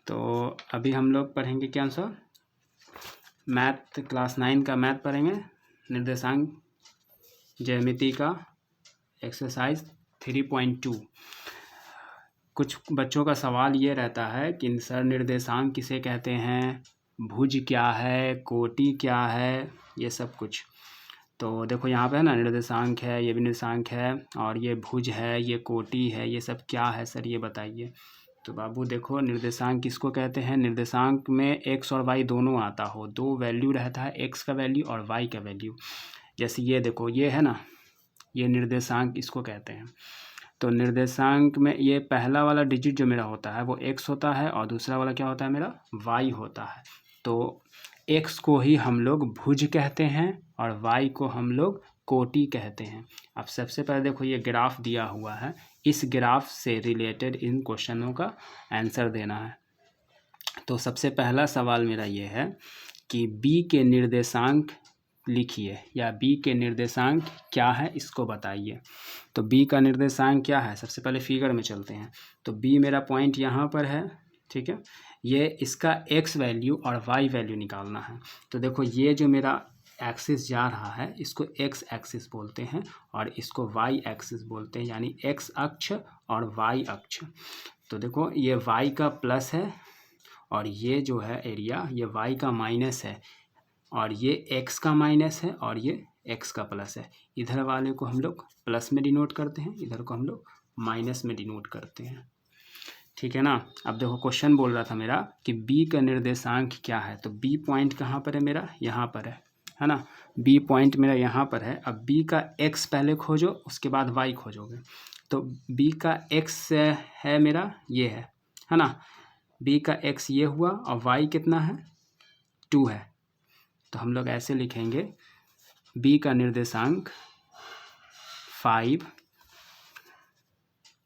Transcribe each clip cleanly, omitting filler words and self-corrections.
तो अभी हम लोग पढ़ेंगे क्या आंसर, मैथ क्लास 9 का मैथ पढ़ेंगे, निर्देशांक ज्यामिति का एक्सरसाइज 3.2। कुछ बच्चों का सवाल ये रहता है कि सर निर्देशांक किसे कहते हैं, भुज क्या है, कोटि क्या है, ये सब कुछ। तो देखो यहाँ पे है ना, निर्देशांक है, ये भी निर्देशांक है, और ये भुज है, ये कोटि है, ये सब क्या है सर ये बताइए। तो बाबू देखो, निर्देशांक किसको कहते हैं, निर्देशांक में एक्स और वाई दोनों आता हो, दो वैल्यू रहता है, एक्स का वैल्यू और वाई का वैल्यू। जैसे ये देखो, ये है ना, ये निर्देशांक इसको कहते हैं। तो निर्देशांक में ये पहला वाला डिजिट जो मेरा होता है वो एक्स होता है, और दूसरा वाला क्या होता है मेरा, वाई होता है। तो एक्स को ही हम लोग भुज कहते हैं और वाई को हम लोग कोटि कहते हैं। अब सबसे पहले देखो, ये ग्राफ दिया हुआ है, इस ग्राफ से रिलेटेड इन क्वेश्चनों का आंसर देना है। तो सबसे पहला सवाल मेरा ये है कि बी के निर्देशांक लिखिए, या बी के निर्देशांक क्या है इसको बताइए। तो बी का निर्देशांक क्या है, सबसे पहले फिगर में चलते हैं। तो बी मेरा पॉइंट यहाँ पर है, ठीक है। ये इसका एक्स वैल्यू और वाई वैल्यू निकालना है। तो देखो, ये जो मेरा एक्सिस जा रहा है इसको एक्स एक्सिस बोलते हैं, और इसको वाई एक्सिस बोलते हैं, यानी एक्स अक्ष और वाई अक्ष। तो देखो, ये वाई का प्लस है, और ये जो है एरिया, ये वाई का माइनस है, और ये एक्स का माइनस है, और ये एक्स का प्लस है। इधर वाले को हम लोग प्लस में डिनोट करते हैं, इधर को हम लोग माइनस में डिनोट करते हैं, ठीक है ना। अब देखो, क्वेश्चन बोल रहा था मेरा कि बी का निर्देशांक क्या है। तो बी पॉइंट कहाँ पर है मेरा, यहाँ पर है ना। बी पॉइंट मेरा यहाँ पर है। अब बी का एक्स पहले खोजो, उसके बाद वाई खोजोगे। तो बी का एक्स है मेरा, ये है ना। बी का एक्स ये हुआ, और वाई कितना है, 2 है। तो हम लोग ऐसे लिखेंगे, बी का निर्देशांक 5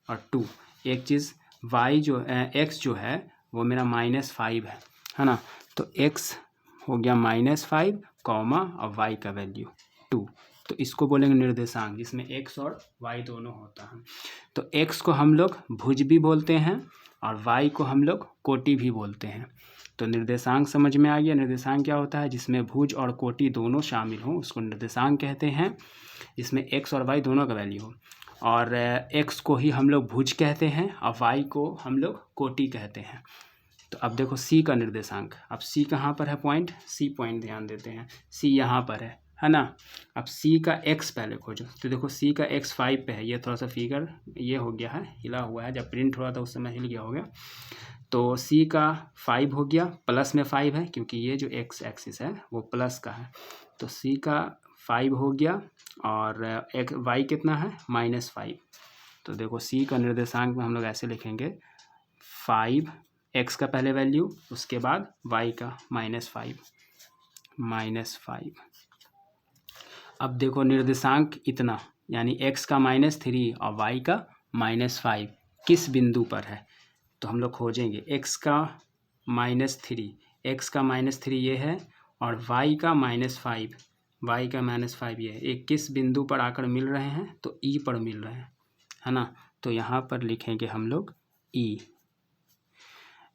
और 2। एक चीज़, y जो x जो है वो मेरा -5 है ना। तो x हो गया -5 कॉमा और y का वैल्यू 2। तो इसको बोलेंगे निर्देशांक, जिसमें x और y दोनों होता है। तो x को हम लोग भुज भी बोलते हैं, और y को हम लोग कोटि भी बोलते हैं। तो निर्देशांक समझ में आ गया। निर्देशांक क्या होता है, जिसमें भुज और कोटि दोनों शामिल हों उसको निर्देशांक कहते हैं, जिसमें x और y दोनों का वैल्यू हो। और x को ही हम लोग भुज कहते हैं, और y को हम लोग कोटि कहते हैं। तो अब देखो c का निर्देशांक, अब c कहाँ पर है पॉइंट, c पॉइंट ध्यान देते हैं, c यहाँ पर है ना। अब c का x पहले खोजो। तो देखो, c का x 5 पे है। ये थोड़ा सा फिगर ये हो गया है, हिला हुआ है, जब प्रिंट हो रहा था उस समय हिल गया होगा। तो c का 5 हो गया, प्लस में 5 है, क्योंकि ये जो x एक्सिस है वो प्लस का है। तो c का 5 हो गया, और एक y कितना है, -5। तो देखो, c का निर्देशांक में हम लोग ऐसे लिखेंगे, 5 x का पहले वैल्यू, उसके बाद y का -5। अब देखो, निर्देशांक इतना, यानी x का -3 और y का -5 किस बिंदु पर है। तो हम लोग खोजेंगे x का -3, x का -3 ये है, और y का -5, y का -5 ये है। एक किस बिंदु पर आकर मिल रहे हैं, तो E पर मिल रहे हैं, है ना। तो यहाँ पर लिखेंगे हम लोग E।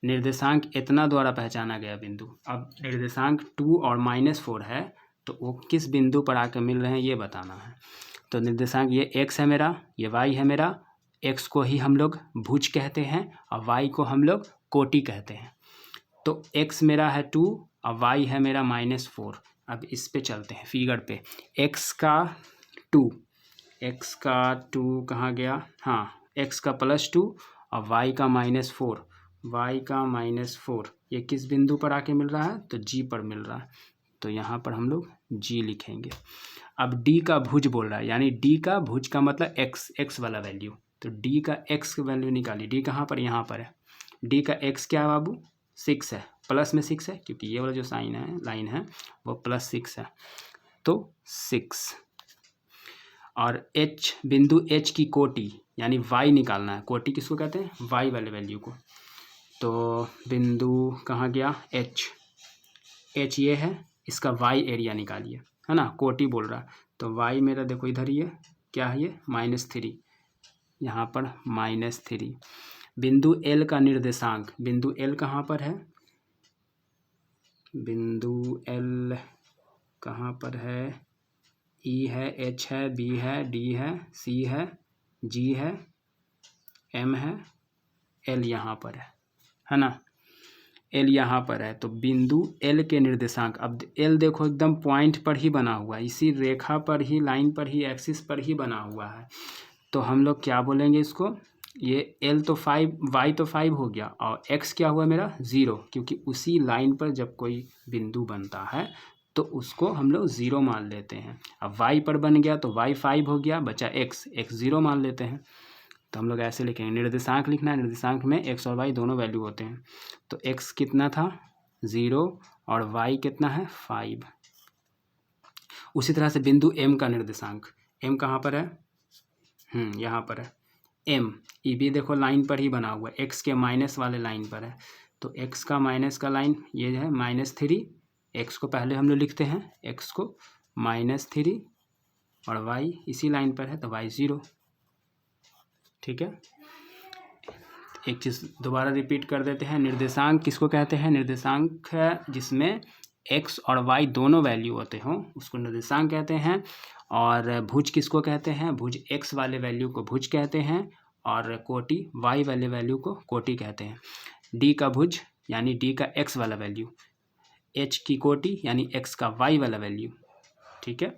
निर्देशांक इतना द्वारा पहचाना गया बिंदु। अब निर्देशांक 2 और -4 है, तो वो किस बिंदु पर आकर मिल रहे हैं ये बताना है। तो निर्देशांक ये x है मेरा, ये y है मेरा। x को ही हम लोग भुज कहते हैं, और y को हम लोग कोटि कहते हैं। तो x मेरा है 2 और y है मेरा -4। अब इस पे चलते हैं, फिगर पे। x का 2 कहाँ गया, हाँ, x का +2 और y का -4, ये किस बिंदु पर आके मिल रहा है, तो G पर मिल रहा है। तो यहाँ पर हम लोग G लिखेंगे। अब D का भुज बोल रहा है, यानी D का भुज का मतलब x वाला वैल्यू। तो D का x वैल्यू निकालिए। D कहाँ पर, यहाँ पर है। D का x क्या है बाबू, 6 है, प्लस में 6 है, क्योंकि ये वाला जो साइन है, लाइन है, वो +6 है। तो 6। और H बिंदु H की कोटि, यानी y निकालना है। कोटि किसको कहते हैं, y वाले वैल्यू को। तो बिंदु कहाँ गया, H ये है, इसका y एरिया निकालिए, है ना। कोटि बोल रहा है, तो y मेरा देखो इधर, ये क्या है, ये -3, यहाँ पर -3। बिंदु एल का निर्देशांक, बिंदु एल कहाँ पर है, बिंदु एल कहाँ पर है, ई है, एच है, बी है, डी है, सी है, जी है, एम है, एल यहाँ पर है ना, एल यहाँ पर है। तो बिंदु एल के निर्देशांक, अब एल देखो एकदम पॉइंट पर ही बना हुआ है, इसी रेखा पर ही, लाइन पर ही, एक्सिस पर ही बना हुआ है। तो हम लोग क्या बोलेंगे इसको, ये एल तो 5, वाई तो 5 हो गया, और एक्स क्या हुआ मेरा 0, क्योंकि उसी लाइन पर जब कोई बिंदु बनता है तो उसको हम लोग 0 मान लेते हैं। अब वाई पर बन गया तो वाई 5 हो गया, बचा एक्स, एक्स 0 मान लेते हैं। तो हम लोग ऐसे लिखेंगे, निर्देशांक लिखना है, निर्देशांक में एक्स और वाई दोनों वैल्यू होते हैं। तो एक्स कितना था 0 और वाई कितना है 5। उसी तरह से बिंदु एम का निर्देशांक, एम कहाँ पर है, यहाँ पर है एम, ये भी देखो लाइन पर ही बना हुआ है, एक्स के माइनस वाले लाइन पर है। तो एक्स का माइनस का लाइन ये है -3, एक्स को पहले हम लोग लिखते हैं, एक्स को -3 और वाई इसी लाइन पर है तो वाई 0। ठीक है, एक चीज़ दोबारा रिपीट कर देते हैं, निर्देशांक किसको कहते हैं, निर्देशांक है जिसमें एक्स और वाई दोनों वैल्यू होते हों उसको निर्देशांक कहते हैं। और भुज किसको कहते हैं, भुज एक्स वाले वैल्यू को भुज कहते हैं और कोटि वाई वाले वैल्यू को कोटि कहते हैं। डी का भुज यानी डी का एक्स वाला वैल्यू, एच की कोटि यानी एक्स का वाई वाला वैल्यू। ठीक है।